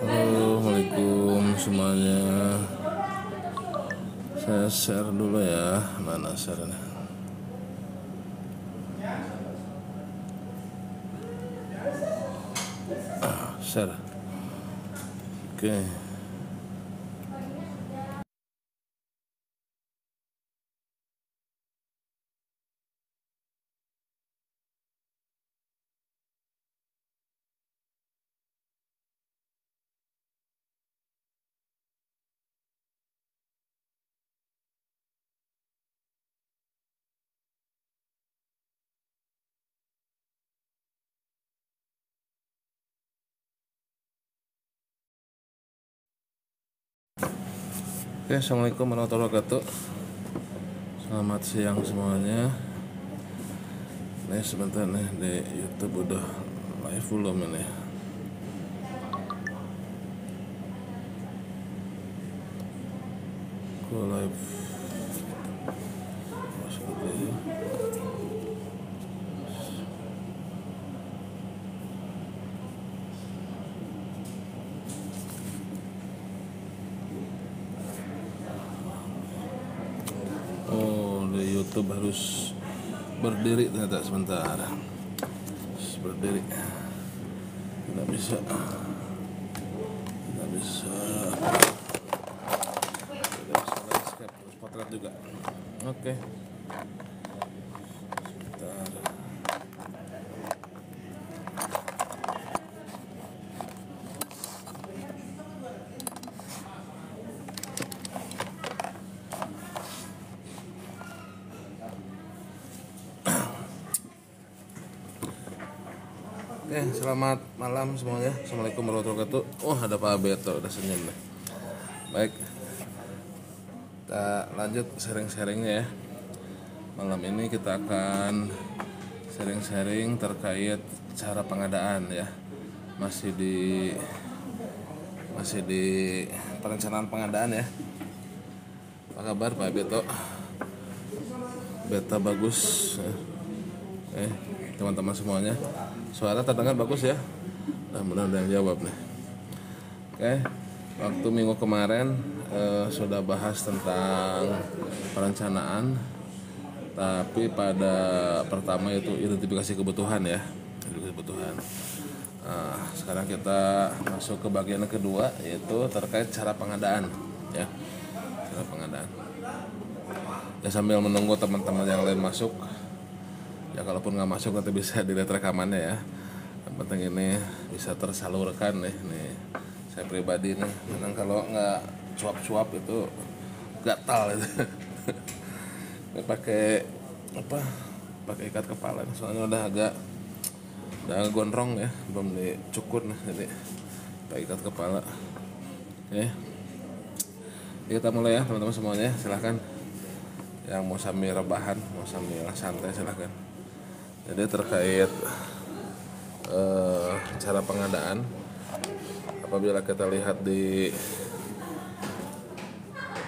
Assalamualaikum semuanya. Saya share dulu ya. Mana share-nya? Share. Oke. Oke, assalamualaikum warahmatullahi wabarakatuh. Selamat siang semuanya. Nih sebentar nih di YouTube udah live belum ini? Go live. YouTube harus berdiri ternyata, sebentar harus berdiri, tidak bisa landscape, terus potret juga. Oke. Sebentar. Oke, selamat malam semuanya. Assalamualaikum warahmatullahi wabarakatuh. Oh, ada Pak Beto, udah senyum nih. Baik, kita lanjut sharing-sharingnya ya. Malam ini kita akan sharing-sharing terkait cara pengadaan ya. Masih di perencanaan pengadaan ya. Apa kabar Pak Beto? Beta bagus ya. Teman-teman semuanya, suara terdengar bagus ya. Mudah-mudahan yang jawab nih. Oke, waktu minggu kemarin sudah bahas tentang perencanaan, tapi pada pertama itu identifikasi kebutuhan ya, kebutuhan. Sekarang kita masuk ke bagian yang kedua, yaitu terkait cara pengadaan ya, cara pengadaan. Ya, sambil menunggu teman-teman yang lain masuk. Ya, kalaupun nggak masuk nanti bisa dilihat rekamannya ya. Yang penting ini bisa tersalurkan nih saya pribadi nih. Karena kalau nggak cuap-cuap itu gatal itu. Pakai ikat kepala. Soalnya udah agak gondrong ya, belum dicukur nih, jadi pakai ikat kepala. Oke. Kita mulai ya teman-teman semuanya. Silahkan yang mau sambil rebahan, mau sambil santai silahkan. Jadi terkait cara pengadaan, apabila kita lihat di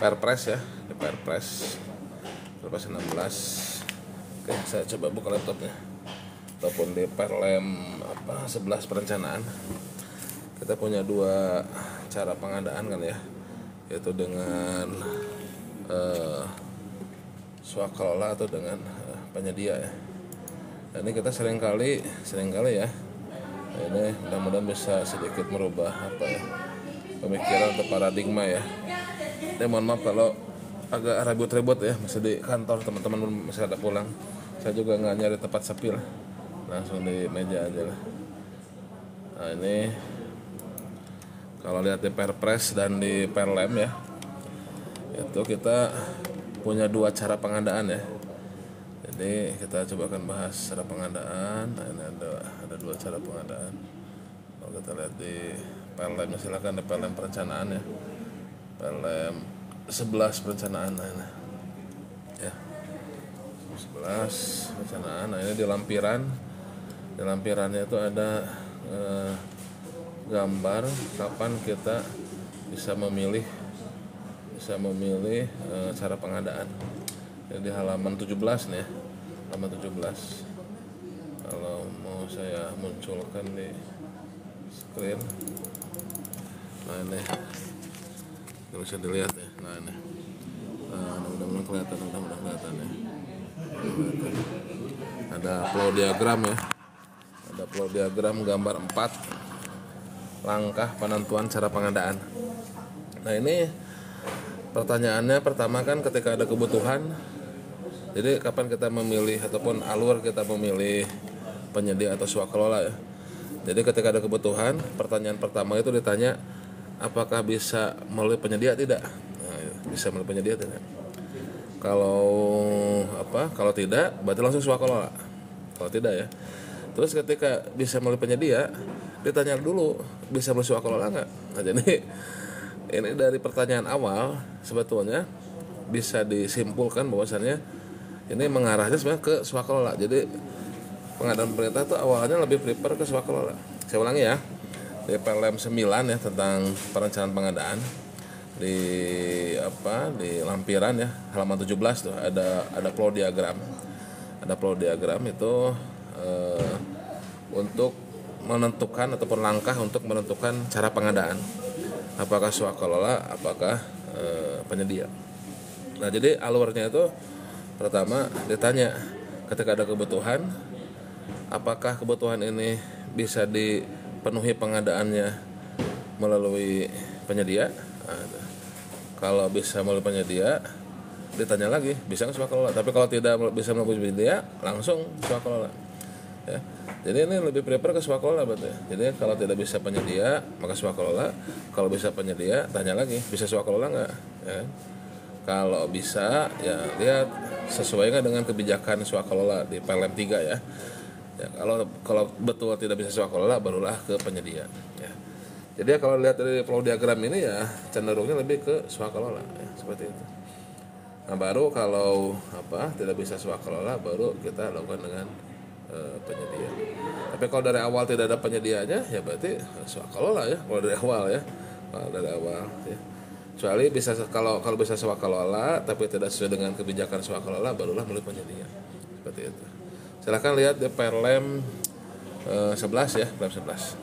Perpres ya, di Perpres 16. Oke, saya coba buka laptopnya. Ataupun di Perlem 11 perencanaan, kita punya dua cara pengadaan kan ya, yaitu dengan swakelola atau dengan penyedia ya. Ini kita seringkali ya, ini mudah-mudahan bisa sedikit merubah pemikiran atau paradigma ya. Mohon maaf kalau agak ribut-ribut ya, masih di kantor, teman-teman masih ada pulang. Saya juga nggak nyari tempat sepi lah, langsung di meja aja lah. Nah, ini kalau lihat di Perpres dan di Perlem ya, itu kita punya dua cara pengadaan ya. Jadi kita coba akan bahas cara pengadaan. Nah, ini ada dua cara pengadaan. Kalau kita lihat di PLM, silakan ada PLM perencanaan ya. PLM 11 perencanaan. Nah, ini ya. 11 perencanaan. Nah, ini di lampiran. Di lampirannya itu ada gambar kapan kita bisa memilih cara pengadaan. Jadi halaman 17 nih ya. Halaman 17. Kalau mau saya munculkan di screen. Nah, ini bisa dilihat ya. Nah, ini. Nah, mudah-mudahan kelihatan ya. Ada flow diagram ya. Ada flow diagram gambar 4 langkah penentuan cara pengadaan. Nah, ini pertanyaannya pertama kan ketika ada kebutuhan. Jadi kapan kita memilih ataupun alur kita memilih penyedia atau swakelola ya. Jadi ketika ada kebutuhan, pertanyaan pertama itu ditanya apakah bisa melalui penyedia tidak? Nah, bisa melalui penyedia tidak? Kalau tidak, berarti langsung swakelola. Kalau tidak ya. Terus ketika bisa melalui penyedia, ditanya dulu bisa melalui swakelola nggak? Nah, jadi ini dari pertanyaan awal sebetulnya bisa disimpulkan bahwasannya ini mengarahnya sebenarnya ke swakelola. Jadi pengadaan pemerintah itu awalnya lebih prefer ke swakelola. Saya ulangi ya. Di PLM 9 ya tentang perencanaan pengadaan di lampiran ya halaman 17 tuh ada flow diagram. Ada flow diagram itu untuk menentukan ataupun langkah untuk menentukan cara pengadaan. Apakah swakelola, apakah penyedia. Nah, jadi alurnya itu pertama ditanya ketika ada kebutuhan, apakah kebutuhan ini bisa dipenuhi pengadaannya melalui penyedia. Nah, kalau bisa melalui penyedia, ditanya lagi bisa nggak swakelola. Tapi kalau tidak bisa melalui penyedia, langsung swakelola. Ya. Jadi ini lebih prefer ke swakelola berarti. Jadi kalau tidak bisa penyedia, maka swakelola. Kalau bisa penyedia, tanya lagi bisa swakelola nggak? Ya. Kalau bisa, ya lihat sesuai nggak dengan kebijakan swakelola di PLM 3 ya. Ya, kalau betul tidak bisa swakelola, barulah ke penyedia. Ya. Jadi kalau lihat dari flow diagram ini ya cenderungnya lebih ke swakelola, ya, seperti itu. Nah, baru kalau tidak bisa swakelola, baru kita lakukan dengan penyedia. Tapi kalau dari awal tidak ada penyedianya, ya berarti swakelola ya. Kalau dari awal ya, ya. Kecuali bisa kalau bisa swakelola tapi tidak sesuai dengan kebijakan swakelola, barulah melalui penyedia. Seperti itu. Silakan lihat di PLM 11 ya, PLM 11.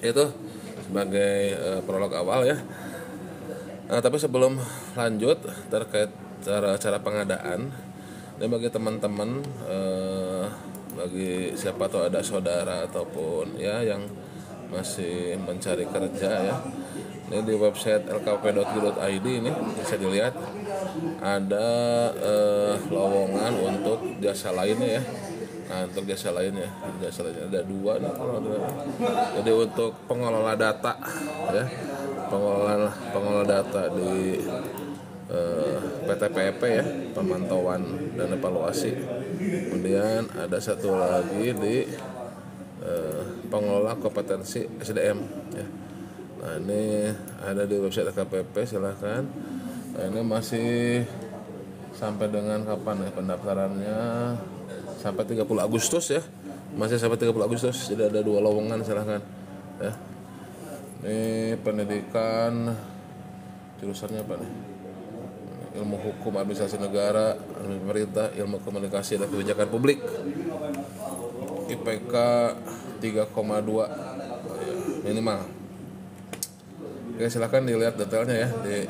Itu sebagai prolog awal ya. Nah, tapi sebelum lanjut terkait cara pengadaan, dan bagi teman-teman bagi siapa tahu ada saudara ataupun ya yang masih mencari kerja ya. Ini di website lkp.go.id ini bisa dilihat ada lowongan untuk jasa lainnya ya. Nah, untuk jasa lainnya ada 2 nih kalau ada. Jadi untuk pengelola data ya, pengelola data di PTPP ya, pemantauan dan evaluasi. Kemudian ada satu lagi di pengelola kompetensi SDM ya. Nah, ini ada di website KPP, silahkan. Nah, ini masih sampai dengan kapan ya pendaftarannya? Sampai 30 Agustus ya. Masih sampai 30 Agustus. Jadi ada 2 lowongan, silahkan ya. Ini pendidikan jurusannya apa nih? Ilmu hukum administrasi negara, pemerintah, ilmu komunikasi dan kebijakan publik. IPK 3,2 minimal. Oke, silakan dilihat detailnya ya di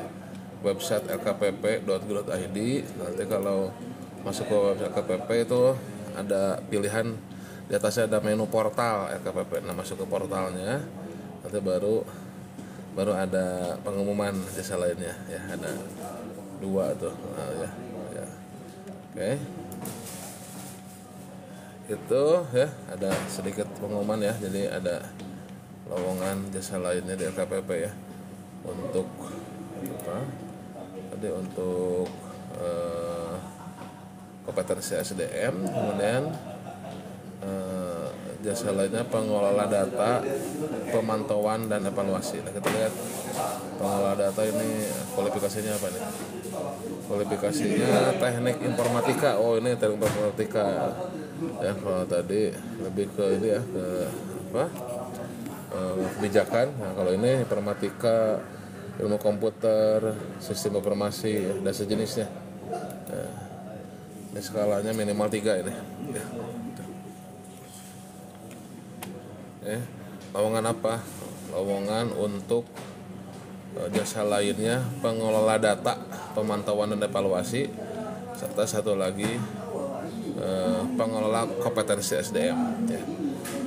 website lkpp.go.id. Nanti kalau masuk ke website LKPP itu ada pilihan, di atasnya ada menu portal LKPP. Nah, masuk ke portalnya, nanti baru ada pengumuman jasa lainnya ya, ada 2 tuh. Nah, ya. Oke. Itu ya ada sedikit pengumuman ya. Jadi ada lowongan jasa lainnya di LKPP ya. Untuk untuk kompetensi SDM. Kemudian jasa lainnya pengelola data, pemantauan dan evaluasi. Nah, kita lihat pengelola data ini kualifikasinya apa nih? Kualifikasinya teknik informatika. Oh, ini teknik informatika. Ya, kalau tadi lebih ke ini ya, ke apa? Kebijakan. Nah, kalau ini informatika, ilmu komputer, sistem informasi ya, dan sejenisnya. Nah, ini skalanya minimal 3 ini. Ya. Lowongan apa? Lowongan untuk jasa lainnya pengelola data, pemantauan dan evaluasi, serta satu lagi pengelola kompetensi SDM. Ya.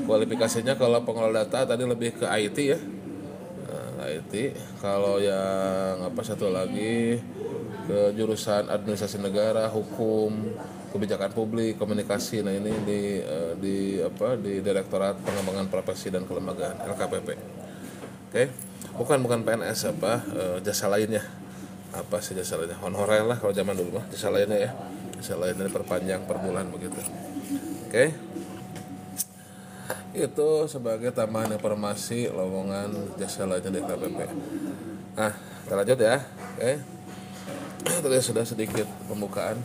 Kualifikasinya kalau pengelola data tadi lebih ke IT ya, IT. Kalau yang satu lagi ke jurusan administrasi negara, hukum, kebijakan publik, komunikasi. Nah, ini di Direktorat Pengembangan Profesi dan Kelembagaan LKPP. Oke. Bukan PNS jasa lainnya. Apa sih jasa lainnya? Honorer lah kalau zaman dulu mah, jasa lainnya ya. Jasa lainnya diperpanjang per bulan begitu. Oke. Itu sebagai tambahan informasi lowongan jasa lainnya di LKPP. Nah, kita lanjut ya. Oke. Tadi sudah sedikit pembukaan.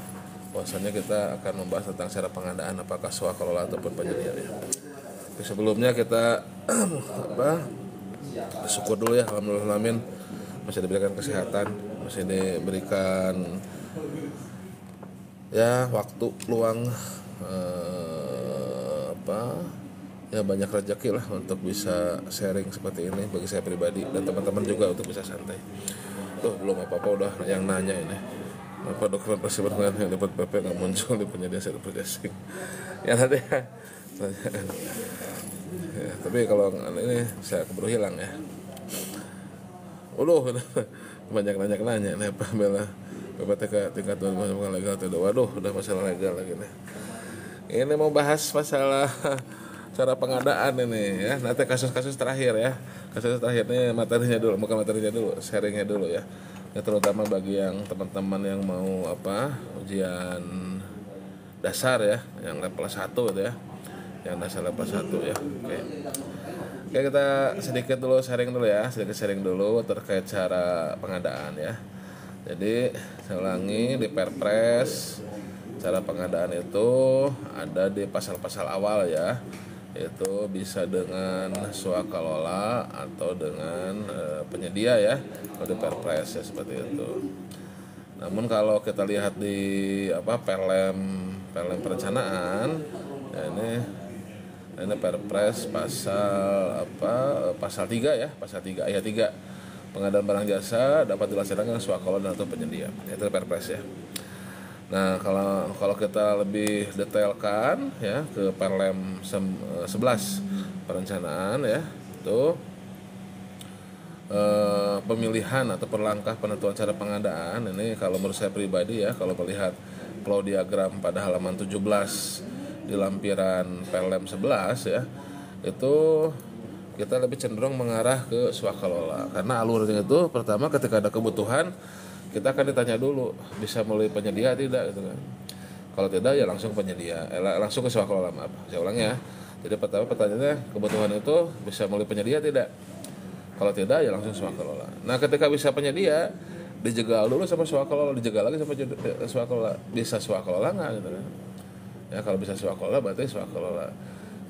Bahwasannya kita akan membahas tentang cara pengadaan apakah swakelola ataupun penyedia ya. Sebelumnya kita syukur dulu ya, alhamdulillah masih diberikan kesehatan, masih diberikan ya waktu luang ya banyak rezeki lah untuk bisa sharing seperti ini bagi saya pribadi dan teman-teman juga untuk bisa santai. Belum apa-apa udah yang nanya ini. Apa dokter pasti berkenaan yang dapat PP nggak muncul di penyedia saya berjasing ya nanti ya. Tapi kalau ini saya keburu hilang ya. Banyak nanya nih apa bela PPTK tingkat 2 bukan legal tidak. Waduh, udah masalah legal lagi nih. Ini mau bahas masalah cara pengadaan ini ya. Nanti kasus-kasus terakhir ya. Kasus terakhirnya materinya dulu, bukan materinya dulu, sharingnya dulu ya. Ya, terutama bagi yang teman-teman yang mau ujian dasar ya, yang level 1 gitu ya. Yang dasar level 1 ya. Oke, kita sedikit sharing dulu terkait cara pengadaan ya. Jadi saya ulangi, di Perpres cara pengadaan itu ada di pasal-pasal awal ya, yaitu bisa dengan swakelola atau dengan penyedia ya, kalau di Perpres ya seperti itu. Namun kalau kita lihat di Perlem perencanaan ya, ini Perpres pasal 3 ya, pasal 3 ayat 3. Pengadaan barang jasa dapat dilaksanakan swakelola atau penyedia. Itu Perpres ya. Nah, kalau kita lebih detailkan ya ke Perlem 11 perencanaan ya, itu pemilihan atau langkah penentuan cara pengadaan ini kalau menurut saya pribadi ya, kalau melihat flow diagram pada halaman 17 di lampiran Perlem 11 ya, itu kita lebih cenderung mengarah ke swakelola karena alurnya itu pertama ketika ada kebutuhan kita akan ditanya dulu bisa melalui penyedia tidak gitu kan. Kalau tidak ya langsung penyedia, langsung ke swakelola, maaf. Saya ulang ya. Jadi pertama pertanyaannya kebutuhan itu bisa melalui penyedia tidak? Kalau tidak ya langsung swakelola. Nah, ketika bisa penyedia dijegal dulu sama swakelola, dijegal lagi sama swakelola. Bisa swakelola nggak gitu kan? Ya kalau bisa swakelola berarti swakelola.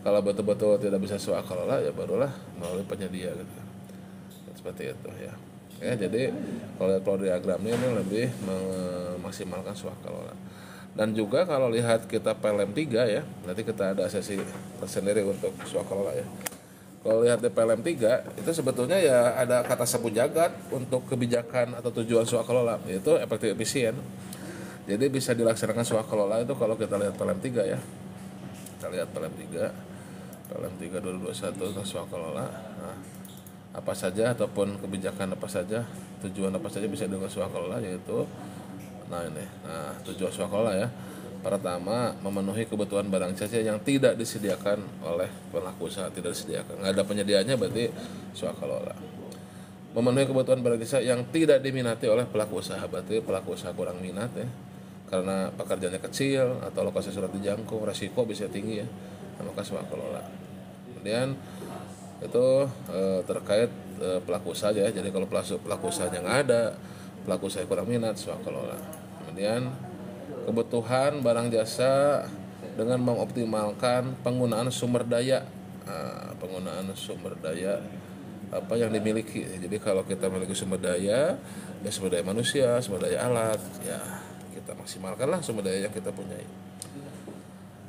Kalau betul-betul tidak bisa swakelola ya barulah melalui penyedia gitu. Seperti itu ya. Ya, jadi kalau diagramnya ini lebih memaksimalkan swakelola. Dan juga kalau lihat kita Perlem 3 ya, nanti kita ada sesi tersendiri untuk swakelola ya. Kalau lihat di Perlem 3 itu sebetulnya ya ada kata sapu jagat untuk kebijakan atau tujuan swakelola, yaitu efektif efisien. Jadi bisa dilaksanakan swakelola itu kalau kita lihat Perlem 3 ya. Kita lihat Perlem 3 2021 tentang swakelola. Nah, apa saja ataupun kebijakan apa saja, tujuan apa saja bisa dengan swakelola, yaitu tujuan swakelola ya. Pertama, memenuhi kebutuhan barang jasa yang tidak disediakan oleh pelaku usaha, tidak disediakan, nggak ada penyediaannya berarti swakelola. Memenuhi kebutuhan barang jasa yang tidak diminati oleh pelaku usaha, berarti pelaku usaha kurang minat ya, karena pekerjaannya kecil atau lokasi sulit dijangkau, resiko bisa tinggi ya, maka swakelola. Kemudian itu terkait pelaku usaha ya. Jadi kalau pelaku usahanya nggak ada, pelaku usaha kurang minat, swakelola. Kemudian kebutuhan barang jasa dengan mengoptimalkan penggunaan sumber daya, penggunaan sumber daya apa yang dimiliki. Jadi kalau kita memiliki sumber daya, ya sumber daya manusia, sumber daya alat, ya kita maksimalkanlah sumber daya yang kita punyai.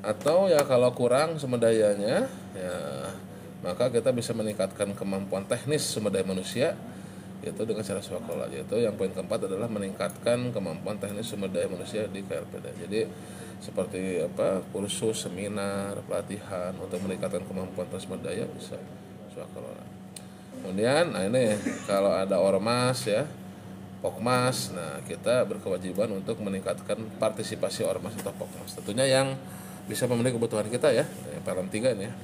Atau ya kalau kurang sumber dayanya, ya maka kita bisa meningkatkan kemampuan teknis sumber daya manusia, yaitu dengan cara swakelola. Yaitu yang poin keempat adalah meningkatkan kemampuan teknis sumber daya manusia di KLPD. Jadi seperti kursus, seminar, pelatihan untuk meningkatkan kemampuan sumber daya bisa swakelola. Kemudian ini kalau ada ormas ya, pokmas, nah kita berkewajiban untuk meningkatkan partisipasi ormas atau pokmas, tentunya yang bisa memenuhi kebutuhan kita ya, PLM 3 ini ya.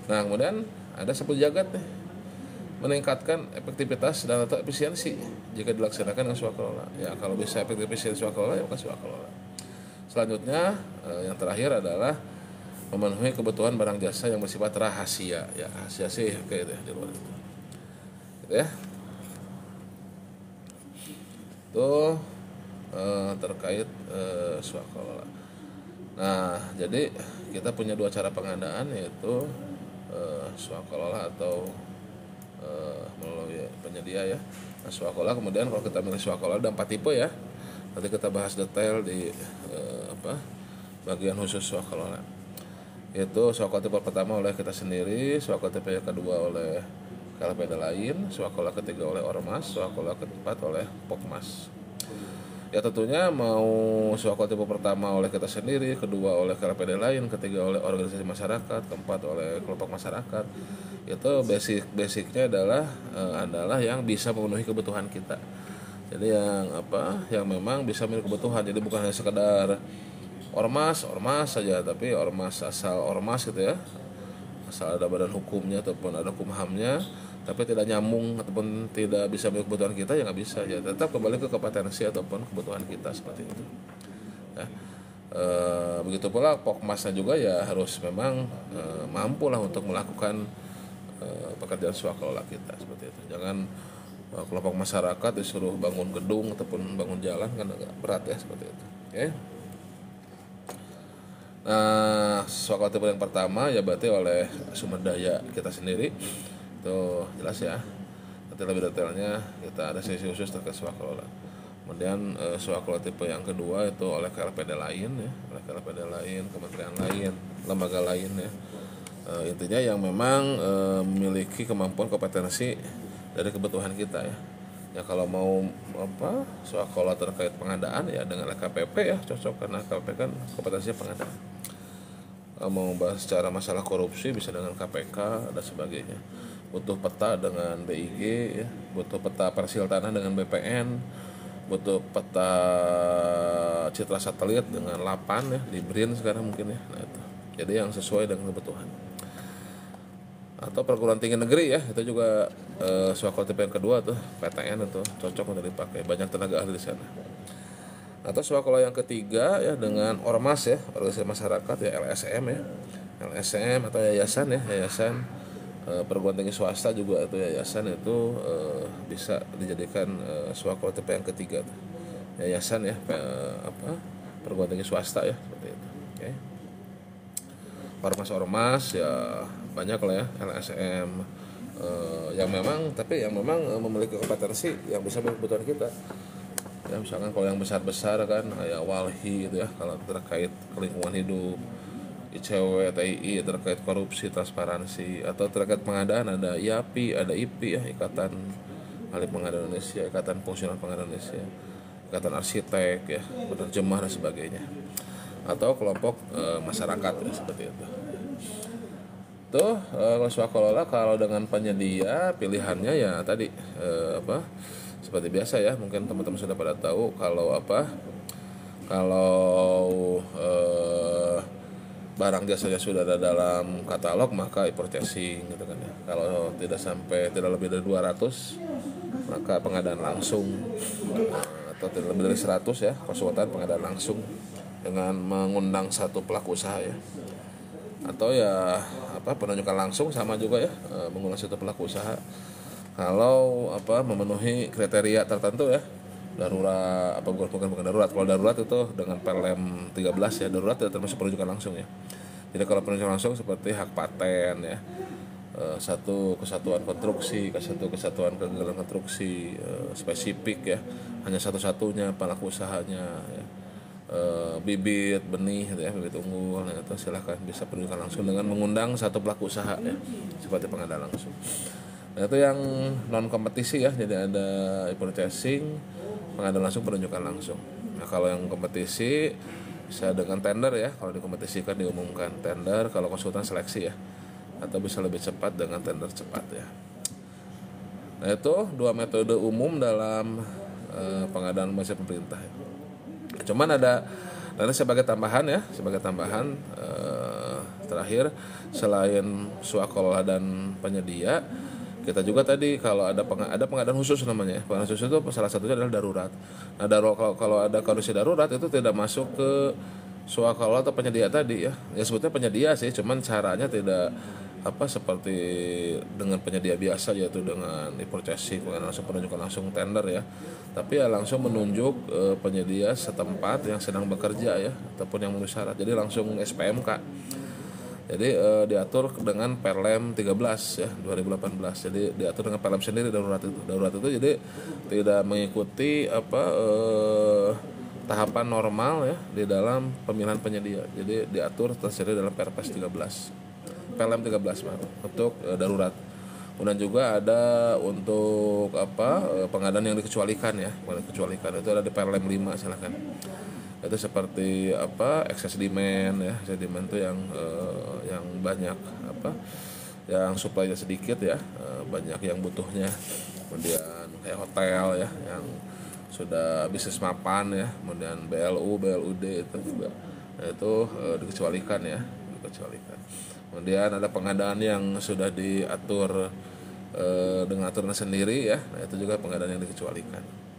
Nah kemudian ada sapu jagat nih, meningkatkan efektivitas dan atau efisiensi jika dilaksanakan dengan swakelola. Ya kalau bisa efektivitas swakelola ya maka swakelola. Selanjutnya yang terakhir adalah memenuhi kebutuhan barang jasa yang bersifat rahasia. Ya rahasia sih kayak di luar itu. Gitu ya. Itu terkait swakelola. Nah jadi kita punya dua cara pengadaan, yaitu swakelola atau melalui penyedia ya. Nah, swakelola kemudian kalau kita milih swakelola ada 4 tipe ya. Nanti kita bahas detail di bagian khusus swakelola. Yaitu swakelola tipe pertama oleh kita sendiri, swakelola tipe yang kedua oleh KLPD lain, swakelola ketiga oleh ormas, swakelola keempat oleh pokmas. Ya tentunya mau swakelola tipe pertama oleh kita sendiri, kedua oleh KLPD lain, ketiga oleh organisasi masyarakat, keempat oleh kelompok masyarakat. Itu basicnya adalah yang bisa memenuhi kebutuhan kita. Jadi yang memang bisa memenuhi kebutuhan. Jadi bukan hanya sekedar ormas saja, tapi ormas asal ormas gitu ya, asal ada badan hukumnya ataupun ada hukum hamnya, tapi tidak nyambung ataupun tidak bisa memenuhi kebutuhan kita, ya nggak bisa. Ya tetap kembali ke kompetensi ataupun kebutuhan kita seperti itu ya. Begitu pula pokmasnya juga ya harus memang mampu lah untuk melakukan pekerjaan swakelola kita seperti itu. Jangan kelompok masyarakat disuruh bangun gedung ataupun bangun jalan, kan agak berat ya seperti itu. Oke. Nah, swakelola tipe yang pertama ya berarti oleh sumber daya kita sendiri. Itu jelas ya. Nanti lebih detailnya kita ada sesi khusus terkait swakelola. Kemudian swakelola tipe yang kedua itu oleh KLPD lain ya, oleh KLPD lain, kementerian lain, lembaga lain ya. Intinya yang memang memiliki kemampuan kompetensi dari kebutuhan kita ya. Ya kalau mau swakelola terkait pengadaan ya dengan LKPP ya cocok, karena LKPP kan kompetensinya pengadaan. Mau bahas secara masalah korupsi bisa dengan KPK dan sebagainya. Butuh peta dengan BIG ya, butuh peta persil tanah dengan BPN, butuh peta citra satelit dengan LAPAN ya, di BRIN sekarang mungkin ya. Nah itu. Jadi yang sesuai dengan kebutuhan. Atau perguruan tinggi negeri ya, itu juga swakelola tipe yang kedua tuh, PTN itu cocok untuk dipakai, banyak tenaga ahli di sana. Atau swakelola yang ketiga ya dengan ormas ya, organisasi masyarakat ya, LSM ya, LSM atau yayasan ya, yayasan perguruan tinggi swasta juga itu yayasan itu bisa dijadikan swakelola tipe yang ketiga tuh. Yayasan ya, perguruan tinggi swasta ya seperti itu. Oke. Ormas ya banyak lah ya, LSM yang memang memiliki kompetensi yang bisa memenuhi kebutuhan kita. Ya misalkan kalau yang besar-besar kan kayak Walhi gitu ya, kalau terkait lingkungan hidup, ICW, TII terkait korupsi, transparansi, atau terkait pengadaan ada IAPI, ada IPI ya, Ikatan Ahli Pengadaan Indonesia, Ikatan Fungsional Pengadaan Indonesia, Ikatan Arsitek ya, penerjemah dan sebagainya. Atau kelompok masyarakat ya, seperti itu. Tuh kalau swakelola kalau dengan penyedia pilihannya ya tadi seperti biasa ya, mungkin teman-teman sudah pada tahu kalau barang jasanya sudah ada dalam katalog maka e-purchasing gitu kan ya. Kalau tidak lebih dari 200 maka pengadaan langsung. atau tidak lebih dari 100 ya konsultan pengadaan langsung dengan mengundang satu pelaku usaha ya, atau ya penunjukan langsung sama juga ya, mengundang satu pelaku usaha kalau memenuhi kriteria tertentu ya, darurat bukan darurat. Kalau darurat itu dengan Perlem 13 ya, darurat itu termasuk penunjukan langsung ya. Jadi kalau penunjukan langsung seperti hak paten ya, satu kesatuan konstruksi, satu kesatuan kegagalan konstruksi spesifik ya, hanya satu-satunya pelaku usahanya ya, bibit benih gitu ya, bibit unggul, nah itu silahkan bisa penunjukan langsung dengan mengundang satu pelaku usaha ya, seperti pengadaan langsung. Nah itu yang non kompetisi ya, jadi ada purchasing, pengadaan langsung, penunjukan langsung. Nah kalau yang kompetisi bisa dengan tender ya, kalau dikompetisikan diumumkan tender, kalau konsultan seleksi ya, atau bisa lebih cepat dengan tender cepat ya. Nah itu dua metode umum dalam pengadaan masa pemerintah ya. Cuman ada nanti sebagai tambahan terakhir, selain swakelola dan penyedia, kita juga tadi kalau ada pengadaan khusus namanya. Pengadaan khusus itu salah satunya adalah darurat. Nah, kalau ada kondisi darurat itu tidak masuk ke swakelola atau penyedia tadi ya. Ya sebetulnya penyedia sih, cuman caranya tidak seperti dengan penyedia biasa, yaitu dengan purchasing, langsung penunjukan langsung tender ya. Tapi ya langsung menunjuk penyedia setempat yang sedang bekerja ya, ataupun yang memenuhi syarat. Jadi langsung SPMK. Jadi diatur dengan Perlem 13 ya 2018. Jadi diatur dengan Perlem sendiri darurat itu. Darurat itu jadi tidak mengikuti tahapan normal ya di dalam pemilihan penyedia. Jadi diatur tersendiri dalam Perpres 13. Perlem 13 untuk darurat. Kemudian juga ada untuk pengadaan yang dikecualikan ya. Dikecualikan itu ada di Perlem 5 silakan. Itu seperti excess demand ya. Excess demand itu yang banyak yang supply-nya sedikit ya, banyak yang butuhnya. Kemudian kayak hotel ya yang sudah bisnis mapan ya, kemudian BLU, BLUD itu juga itu dikecualikan ya, dikecualikan. Kemudian ada pengadaan yang sudah diatur dengan aturan sendiri ya, nah itu juga pengadaan yang dikecualikan.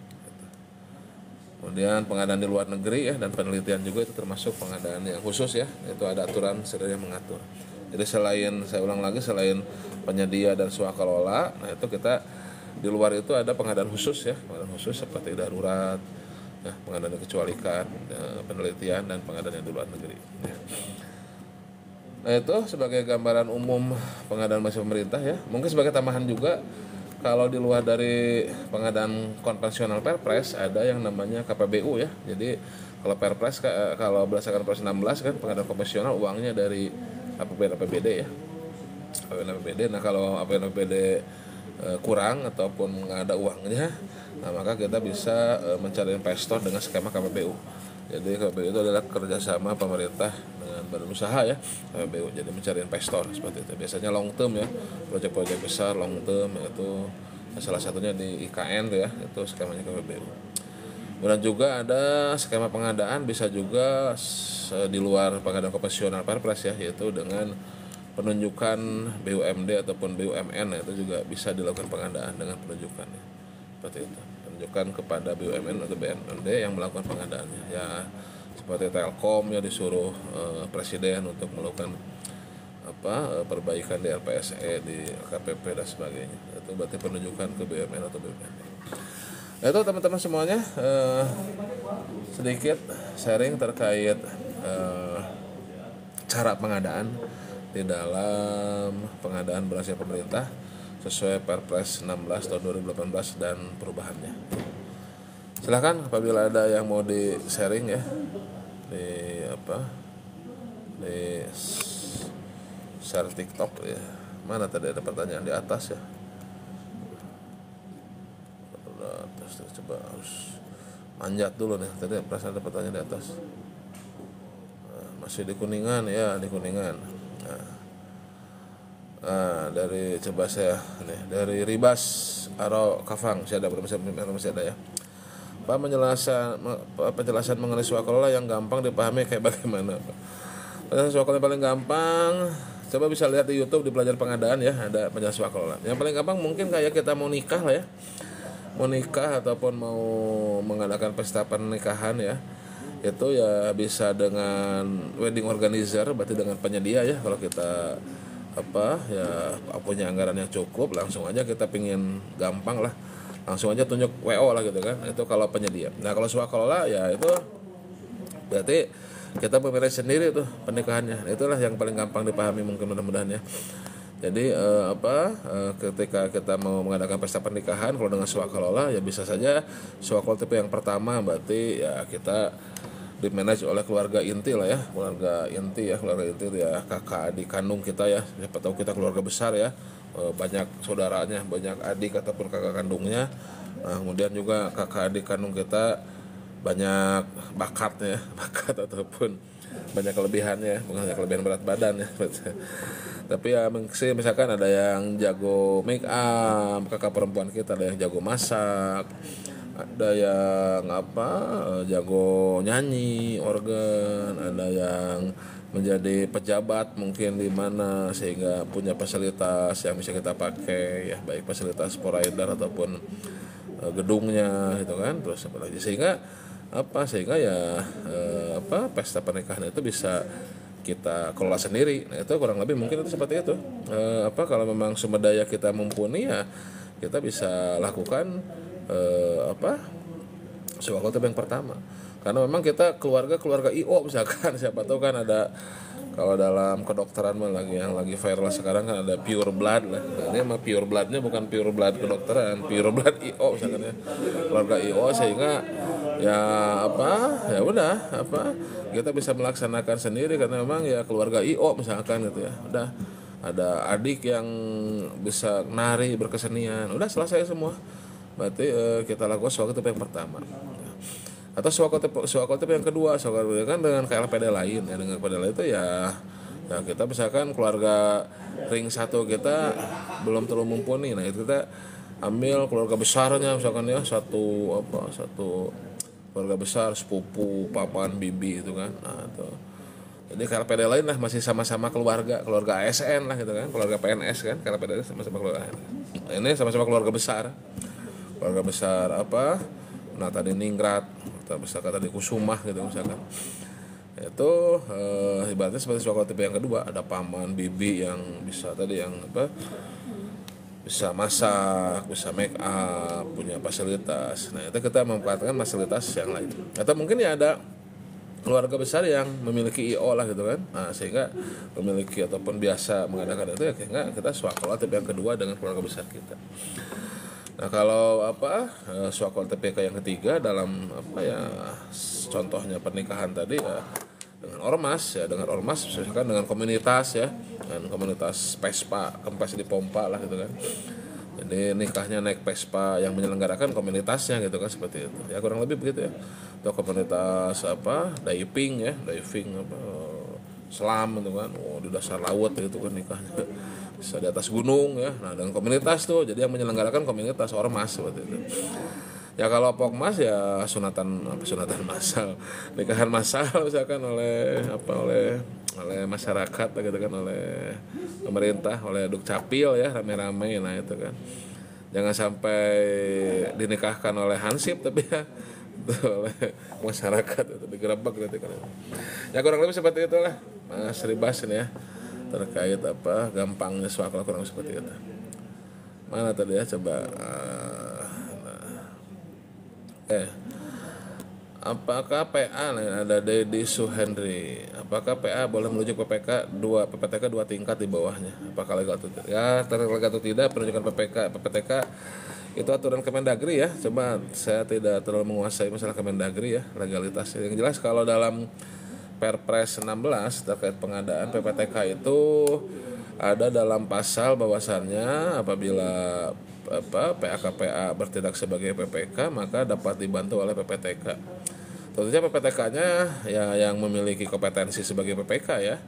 Kemudian pengadaan di luar negeri ya dan penelitian juga itu termasuk pengadaan yang khusus ya, itu ada aturan sendiri yang mengatur. Jadi saya ulang lagi, selain penyedia dan swakelola, nah itu kita di luar itu ada pengadaan khusus ya, pengadaan khusus seperti darurat, ya, pengadaan dikecualikan, penelitian dan pengadaan yang di luar negeri. Ya. Nah itu sebagai gambaran umum pengadaan masa pemerintah ya. Mungkin sebagai tambahan juga, kalau di luar dari pengadaan konvensional Perpres ada yang namanya KPBU ya. Jadi kalau Perpres, kalau berdasarkan Perpres 16 kan pengadaan konvensional uangnya dari APBD ya. APBD. Nah kalau APBD kurang ataupun nggak ada uangnya, nah maka kita bisa mencari investor dengan skema KPBU. Jadi KPBU itu adalah kerjasama pemerintah dengan badan usaha ya, KPBU. Jadi mencari investor seperti itu. Biasanya long term ya, proyek-proyek besar long term, yaitu salah satunya di IKN tuh ya, itu skemanya KPBU. Kemudian juga ada skema pengadaan bisa juga di luar pengadaan konvensional Perpres ya, yaitu dengan penunjukan BUMD ataupun BUMN, itu juga bisa dilakukan pengadaan dengan penunjukan ya. Seperti itu. Penunjukan kepada BUMN atau BUMD yang melakukan pengadaannya. Ya seperti Telkom ya disuruh presiden untuk melakukan perbaikan di LPSE, di KPP dan sebagainya. Itu berarti penunjukan ke BUMN atau BUMD. Itu teman-teman semuanya sedikit sharing terkait cara pengadaan di dalam pengadaan berhasil pemerintah sesuai Perpres 16 tahun 2018 dan perubahannya. Silakan apabila ada yang mau di sharing ya di share TikTok ya. Mana tadi ada pertanyaan di atas ya? Atas coba harus manjat dulu nih. Tadi perasaan ada pertanyaan di atas. Masih di Kuningan ya, di Kuningan. Dari coba saya nih, dari Ribas Aro Kafang saya ada masih ada ya. Pak penjelasan mengenai swakelola yang gampang dipahami kayak bagaimana Pak? Penjelasan swakelola paling gampang, coba bisa lihat di YouTube di Belajar Pengadaan ya, ada penjelasan swakelola. Yang paling gampang mungkin kayak kita mau nikah lah ya. mau nikah ataupun mau mengadakan pesta pernikahan ya, itu ya bisa dengan wedding organizer, berarti dengan penyedia ya. Kalau kita punya anggaran yang cukup, langsung aja kita pingin gampang lah, langsung aja tunjuk WO lah gitu kan, itu kalau penyedia. Nah kalau swakelola ya itu berarti kita memilih sendiri tuh pernikahannya. Itulah yang paling gampang dipahami mungkin, mudah-mudahan ya. Jadi ketika kita mau mengadakan pesta pernikahan, kalau dengan swakelola ya bisa saja swakelola tipe yang pertama, berarti ya kita dimanage oleh keluarga inti lah ya, keluarga inti ya, kakak adik kandung kita ya, siapa tahu kita keluarga besar ya, banyak saudaranya, banyak adik ataupun kakak kandungnya. Nah, kemudian juga kakak adik kandung kita banyak bakatnya, bakat ataupun banyak kelebihannya, bukan hanya kelebihan berat badan ya. Tapi ya misalkan ada yang jago make up, kakak perempuan kita ada yang jago masak, ada yang jago nyanyi organ, ada yang menjadi pejabat mungkin di mana sehingga punya fasilitas yang bisa kita pakai ya, baik fasilitas provider ataupun gedungnya gitu kan. Terus apa lagi sehingga ya pesta pernikahan itu bisa kita kelola sendiri. Nah itu kurang lebih mungkin itu seperti itu. Kalau memang sumber daya kita mumpuni ya kita bisa lakukan swakelola yang pertama. Karena memang kita keluarga IO misalkan, siapa tahu kan ada, kalau dalam kedokteran yang lagi viral sekarang kan ada pure blood lah. Nah, ini mah pure bloodnya bukan pure blood kedokteran, pure blood IO misalkan ya, keluarga IO, sehingga ya kita bisa melaksanakan sendiri karena memang ya keluarga IO misalkan gitu ya. Udah ada adik yang bisa nari, berkesenian, udah selesai semua. Berarti kita lakukan swakelola yang pertama. Atau swakelola yang kedua, swakelola kan dengan KLPD lain ya, dengan KLPD lain itu ya kita misalkan keluarga ring 1 kita belum terlalu mumpuni, nah itu kita ambil keluarga besarnya misalkan ya, satu keluarga besar, sepupu, papan, bibi itu kan. Nah itu jadi KLPD lain lah, masih sama-sama keluarga ASN lah gitu kan, keluarga PNS kan, KLPD sama-sama keluarga ASN. Ini sama-sama keluarga besar nah tadi Ningrat, misalkan tadi Kusumah gitu misalkan. Itu ibaratnya seperti swakelola tipe yang kedua, ada paman, bibi yang bisa bisa masak, bisa make up, punya fasilitas. Nah itu kita memanfaatkan fasilitas yang lain. Atau mungkin ya ada keluarga besar yang memiliki IO lah gitu kan. Nah sehingga memiliki ataupun biasa mengadakan itu ya, sehingga kita swakelola tipe yang kedua dengan keluarga besar kita. Nah kalau swakelola TPK yang ketiga dalam contohnya pernikahan tadi ya dengan ormas misalkan dengan komunitas ya, dengan komunitas Vespa, kempes di pompa lah gitu kan. Jadi nikahnya naik Vespa, yang menyelenggarakan komunitasnya gitu kan, seperti itu ya, kurang lebih begitu ya. Atau komunitas diving selam gitu kan, di dasar laut gitu kan nikahnya, bisa di atas gunung ya. Nah dengan komunitas tuh, jadi yang menyelenggarakan komunitas ormas seperti itu. Ya kalau pokmas ya sunatan massal, nikahan massal misalkan oleh masyarakat gitu kan, oleh pemerintah, oleh Dukcapil ya, rame-rame. Nah itu kan jangan sampai dinikahkan oleh Hansip tapi ya oleh masyarakat itu digerebek gitu kan. Ya kurang lebih seperti itulah Mas Ribas ini ya, terkait gampangnya swakelola, kurang lebih seperti itu. Mana tadi ya, coba apakah PA ada Dedi Suhendri, apakah PA boleh merujuk PPTK 2 tingkat di bawahnya, apakah legal atau tidak? Ya terlegal atau tidak penunjukan PPTK itu aturan Kemendagri ya. Coba saya tidak terlalu menguasai masalah Kemendagri ya, legalitas. Yang jelas kalau dalam Perpres 16 terkait pengadaan PPTK itu ada dalam pasal bahwasannya apabila PA-KPA bertindak sebagai PPK maka dapat dibantu oleh PPTK. Tentunya PPTK-nya ya yang memiliki kompetensi sebagai PPK ya.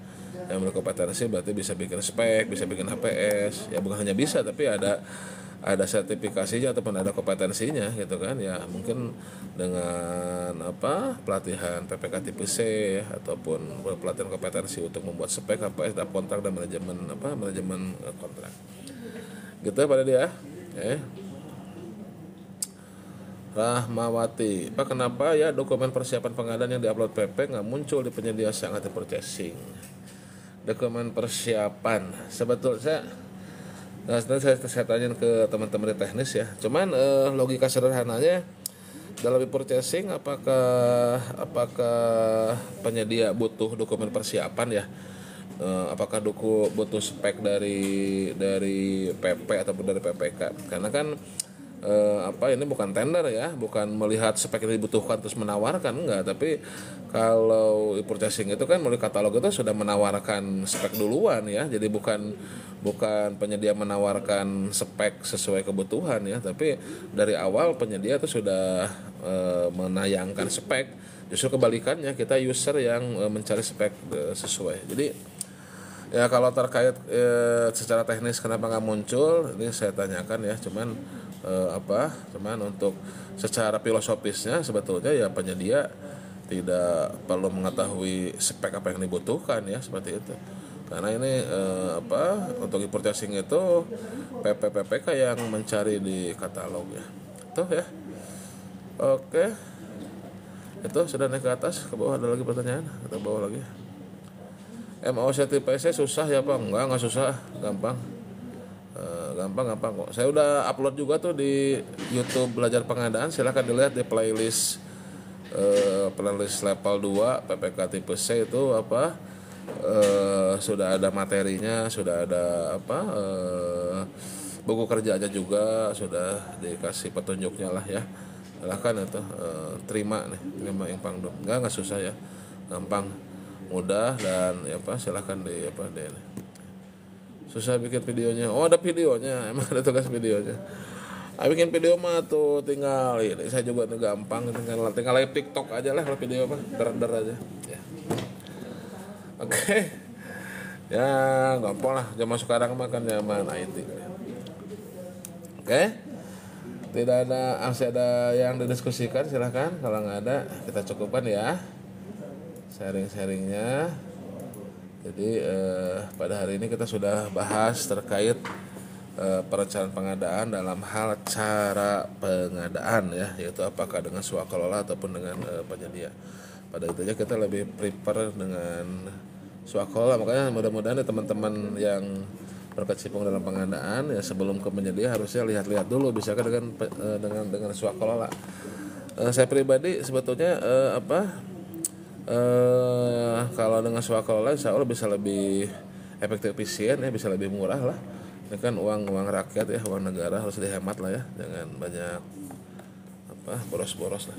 Yang memiliki kompetensi berarti bisa bikin spek, bisa bikin HPS. Ya bukan hanya bisa tapi ada sertifikasinya ataupun ada kompetensinya gitu kan. Ya mungkin dengan pelatihan PPK tipe C ya, ataupun pelatihan kompetensi untuk membuat spek, HPS, kontrak dan manajemen kontrak. Gitu pada dia. Rahmawati, Pak, kenapa ya dokumen persiapan pengadaan yang diupload PP nggak muncul di penyedia sangat purchasing? Dokumen persiapan, sebetulnya, nah, saya tanyain ke teman-teman di teknis ya. Cuman logika sederhananya dalam purchasing, apakah penyedia butuh dokumen persiapan ya? Apakah butuh spek dari PP ataupun dari PPK? Karena kan ini bukan tender ya, bukan melihat spek yang dibutuhkan terus menawarkan, enggak. Tapi kalau purchasing itu kan melalui katalog itu sudah menawarkan spek duluan ya, jadi bukan penyedia menawarkan spek sesuai kebutuhan ya, tapi dari awal penyedia itu sudah menayangkan spek. Justru kebalikannya, kita user yang mencari spek sesuai. Jadi ya, kalau terkait secara teknis kenapa nggak muncul, ini saya tanyakan ya. Cuman untuk secara filosofisnya sebetulnya ya penyedia tidak perlu mengetahui spek apa yang dibutuhkan ya, seperti itu. Karena ini untuk purchasing itu PPK yang mencari di katalog ya. Tuh ya. Oke. Itu sudah naik ke atas, ke bawah ada lagi pertanyaan, kita bawah lagi. MOC TPC susah ya Pak? Enggak susah, gampang. Gampang kok. Saya udah upload juga tuh di YouTube Belajar Pengadaan, silahkan dilihat di playlist level 2 PPK tipe C itu sudah ada materinya, sudah ada buku kerjanya juga, sudah dikasih petunjuknya lah ya. Silahkan itu terima yang pangdom. Enggak susah ya, gampang, mudah, dan silahkan susah bikin videonya. Oh, ada videonya, emang ada tugas videonya. Bikin video mah tuh tinggal ini, saya juga tuh gampang, tinggal live TikTok aja lah kalau video mah, der aja ya. Oke. Ya gampang lah, zaman sekarang mah kan zaman IT. Oke. Tidak ada, masih ada yang didiskusikan, silahkan. Kalau nggak ada, kita cukupkan ya sharing-sharingnya. Jadi pada hari ini kita sudah bahas terkait perencanaan pengadaan dalam hal cara pengadaan ya, yaitu apakah dengan swakelola ataupun dengan penyedia. Pada intinya kita lebih prefer dengan swakelola, makanya mudah-mudahan teman-teman yang berkecimpung dalam pengadaan ya sebelum ke penyedia harusnya lihat-lihat dulu, misalkan dengan swakelola. Saya pribadi sebetulnya kalau dengan swakelola insya Allah bisa lebih efektif, efisien ya, bisa lebih murah lah. Ini kan uang rakyat ya, uang negara, harus dihemat lah ya, jangan banyak boros-boros lah.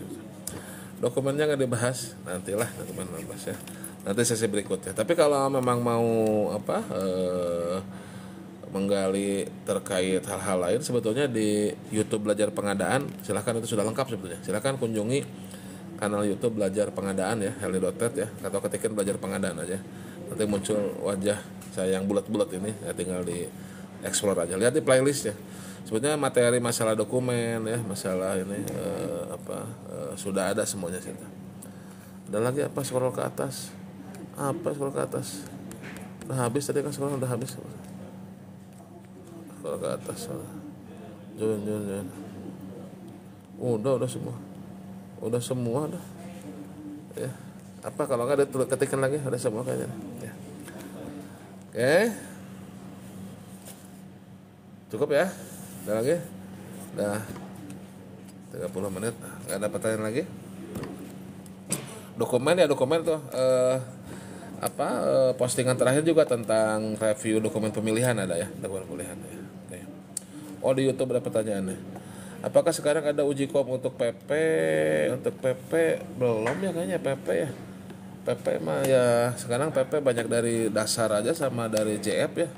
Dokumennya nggak dibahas, nantilah dokumen dibahas ya, nanti sesi berikutnya. Tapi kalau memang mau menggali terkait hal-hal lain, sebetulnya di YouTube Belajar Pengadaan silahkan, itu sudah lengkap sebetulnya. Silahkan kunjungi kanal YouTube Belajar Pengadaan ya, heli.ted ya, atau ketikin Belajar Pengadaan aja, nanti muncul wajah saya yang bulat-bulat ini ya, tinggal di explore aja, lihat di playlist ya. Sebetulnya materi masalah dokumen ya, masalah ini sudah ada semuanya sih. Ada lagi scroll ke atas, scroll ke atas, udah habis tadi kan, scroll udah habis. Scroll ke atas, jangan. Udah semua dah ya. Kalau nggak ada ketikan lagi, ada semua kayaknya ya. Oke, cukup ya, ada lagi, udah 30 menit, nggak ada pertanyaan lagi. Dokumen tuh postingan terakhir juga tentang review dokumen pemilihan ada ya, dokumen pemilihan ya. Oke. Oh, di YouTube ada pertanyaannya. Apakah sekarang ada uji kom untuk PP? Untuk PP belum ya kayaknya, PP ya. PP mah ya sekarang PP banyak dari dasar aja sama dari JF ya.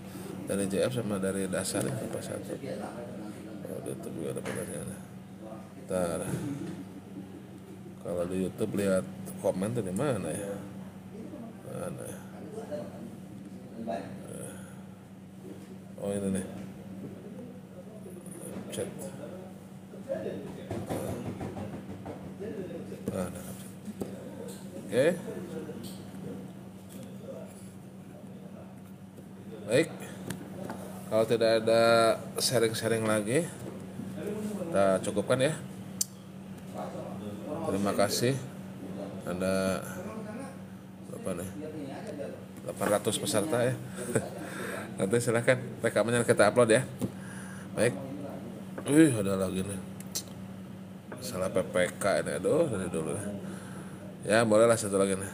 Dari JF sama dari dasar ya, apa satu. Oh, di YouTube juga ada pertanyaannya. Ntar, kalau di YouTube lihat komen tuh di mana ya? Mana ya? Oh, ini nih. Chat. Oke. Baik. Kalau tidak ada sharing-sharing lagi, kita cukupkan ya. Terima kasih. Ada berapa nih? 800 peserta ya. Nanti silahkan rekamannya kita upload ya. Baik. Ada lagi nih. Masalah PPK ini, aduh dari dulu. Ya bolehlah satu lagi nih.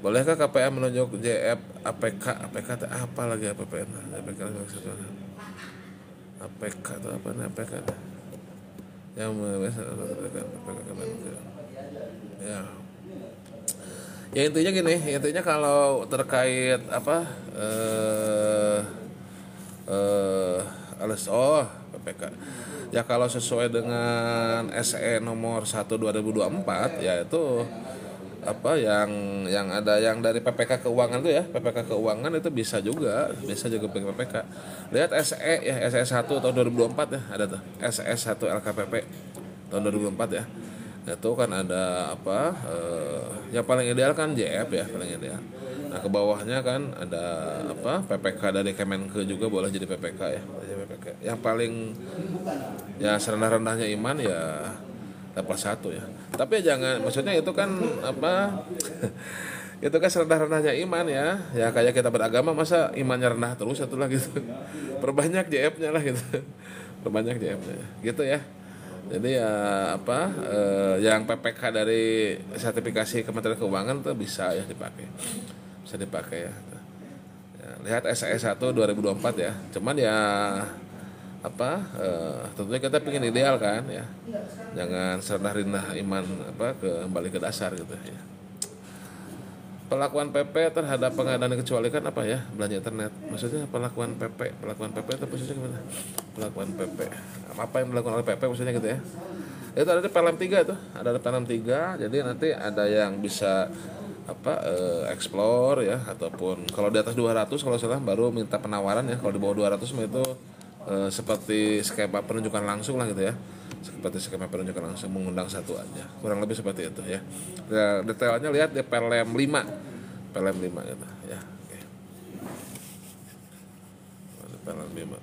Bolehkah KPM menunjuk JF APK? APK itu apa lagi APPN? APK itu APK itu apa nih APK? Yang ya. Ya intinya gini, intinya kalau terkait apa PPK. Ya kalau sesuai dengan SE nomor 1 2024 ya itu apa yang ada yang dari PPK keuangan tuh ya, PPK keuangan itu bisa juga pakai PPK. Lihat SE ya, SE 1 tahun 2024 ya, ada tuh SE 1 LKPP tahun 2024 ya. Itu kan ada apa yang paling ideal kan JF ya, paling ideal. Nah ke bawahnya kan ada apa PPK dari Kemenke juga boleh jadi PPK ya, PPK. Yang paling ya serendah-rendahnya iman ya level 1 ya. Tapi ya jangan, maksudnya itu kan apa itu kan serendah-rendahnya iman ya. Ya kayak kita beragama masa imannya rendah terus satu lagi gitu. Perbanyak JF-nya lah gitu. Perbanyak JF-nya gitu ya. Jadi ya apa yang PPK dari sertifikasi Kementerian Keuangan tuh bisa ya dipakai. Bisa dipakai ya. Lihat SE 1 2024 ya. Cuman ya apa tentunya kita pengen ideal kan ya. Jangan serendah-rendah iman apa kembali ke dasar gitu ya. Pelakuan PP terhadap pengadaan dikecualikan apa ya? Belanja internet. Maksudnya pelakuan PP itu maksudnya gimana? Pelakuan PP. Apa yang dilakukan oleh PP maksudnya gitu ya? Itu ada di PLM 3 tuh, ada di PLM 3. Jadi nanti ada yang bisa apa explore ya ataupun kalau di atas 200 kalau salah baru minta penawaran ya. Kalau di bawah 200 itu seperti skema penunjukan langsung lah gitu ya. Seperti skema penunjukan langsung mengundang satu aja. Kurang lebih seperti itu ya. Detailnya lihat di PLM 5. PLM 5 gitu ya. Oke. PLM 5.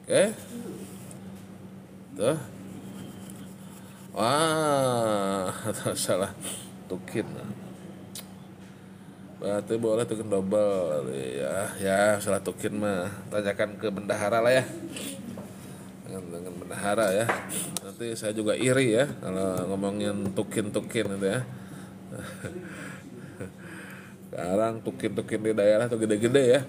Oke. Tuh. Wah, salah tukin. Berarti boleh tukin double ya salah tukin mah tanyakan ke bendahara lah ya dengan bendahara ya. Nanti saya juga iri ya kalau ngomongin tukin gitu ya. Sekarang tukin di daerah tuh gede-gede ya.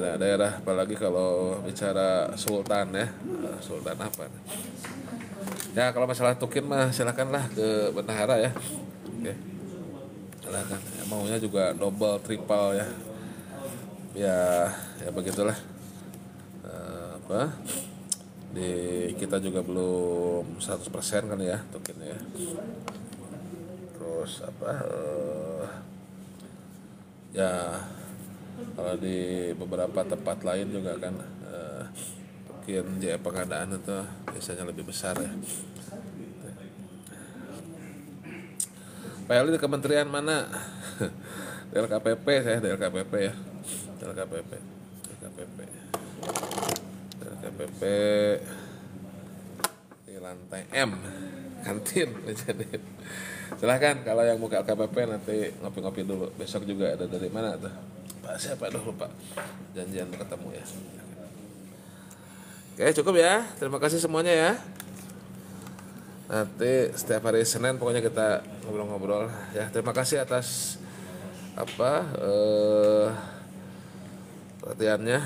Daerah apalagi kalau bicara sultan ya. Sultan apa ya, kalau masalah tukin mah silakanlah ke bendahara ya. Oke. Silakan ya, maunya juga double triple ya begitulah apa kita juga belum 100% kan ya tokennya ya. Terus apa ya kalau di beberapa tempat lain juga kan token JF pengadaan itu biasanya lebih besar ya. PLI di kementerian mana? DLKPP saya DLKPP ya. DLKPP di lantai M kantin jadi. Silahkan kalau yang mau ke LKPP nanti ngopi-ngopi dulu. Besok juga ada dari mana tuh? Pak siapa lupa. Janjian ketemu ya. Oke cukup ya. Terima kasih semuanya ya. Nanti setiap hari Senin pokoknya kita ngobrol-ngobrol ya. Terima kasih atas apa perhatiannya.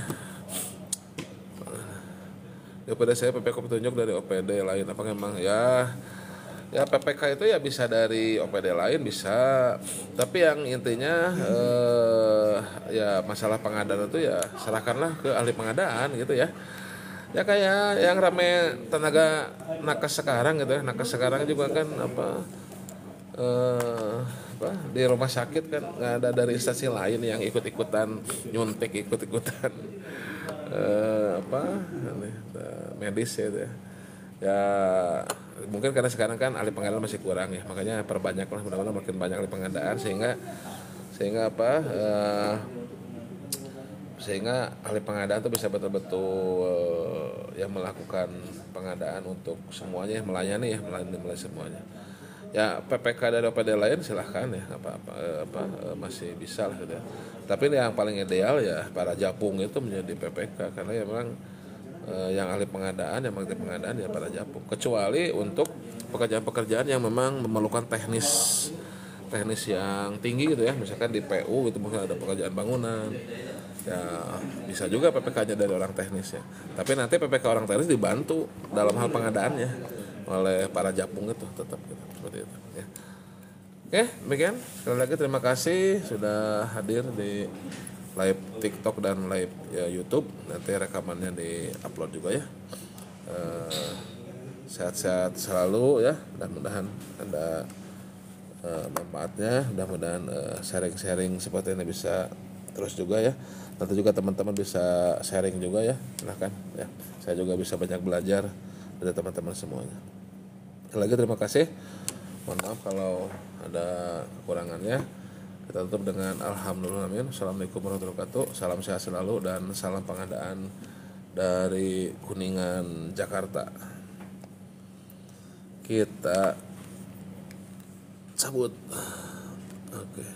OPD saya PPK petunjuk dari OPD lain apa memang ya PPK itu ya bisa dari OPD lain bisa. Tapi yang intinya ya masalah pengadaan itu ya serahkanlah ke ahli pengadaan gitu ya. Ya kayak yang rame tenaga nakes sekarang gitu ya. Nakes sekarang juga kan apa di rumah sakit kan nggak ada dari instansi lain yang ikut-ikutan nyuntik ikut-ikutan medis ya, ya mungkin karena sekarang kan ahli pengadaan masih kurang ya, makanya perbanyak lah, mudah-mudahan makin banyak ahli pengadaan sehingga apa sehingga ahli pengadaan itu bisa betul-betul yang melakukan pengadaan untuk semuanya, melayani semuanya. Ya PPK dari OPD lain silahkan ya, masih bisa lah gitu ya. Tapi yang paling ideal ya para japung itu menjadi PPK, karena ya memang yang ahli pengadaan, yang mengerti pengadaan ya para japung. Kecuali untuk pekerjaan-pekerjaan yang memang memerlukan teknis yang tinggi gitu ya, misalkan di PU itu mungkin ada pekerjaan bangunan ya, bisa juga PPK-nya dari orang teknis ya. Tapi nanti PPK orang teknis dibantu dalam hal pengadaannya oleh para japung itu tetap gitu, seperti itu ya. Oke, demikian. Sekali lagi terima kasih sudah hadir di live TikTok dan live ya, YouTube. Nanti rekamannya di-upload juga ya. Sehat-sehat selalu ya, dan mudah-mudahan ada manfaatnya, mudah-mudahan sharing-sharing seperti ini bisa terus juga ya. Nanti juga teman-teman bisa sharing juga ya, silahkan ya. Saya juga bisa banyak belajar dari teman-teman semuanya. Sekali lagi terima kasih. Mohon maaf kalau ada kekurangannya. Kita tutup dengan alhamdulillah. Assalamualaikum warahmatullahi wabarakatuh. Salam sehat selalu dan salam pengadaan dari Kuningan, Jakarta. Kita cabut. Oke.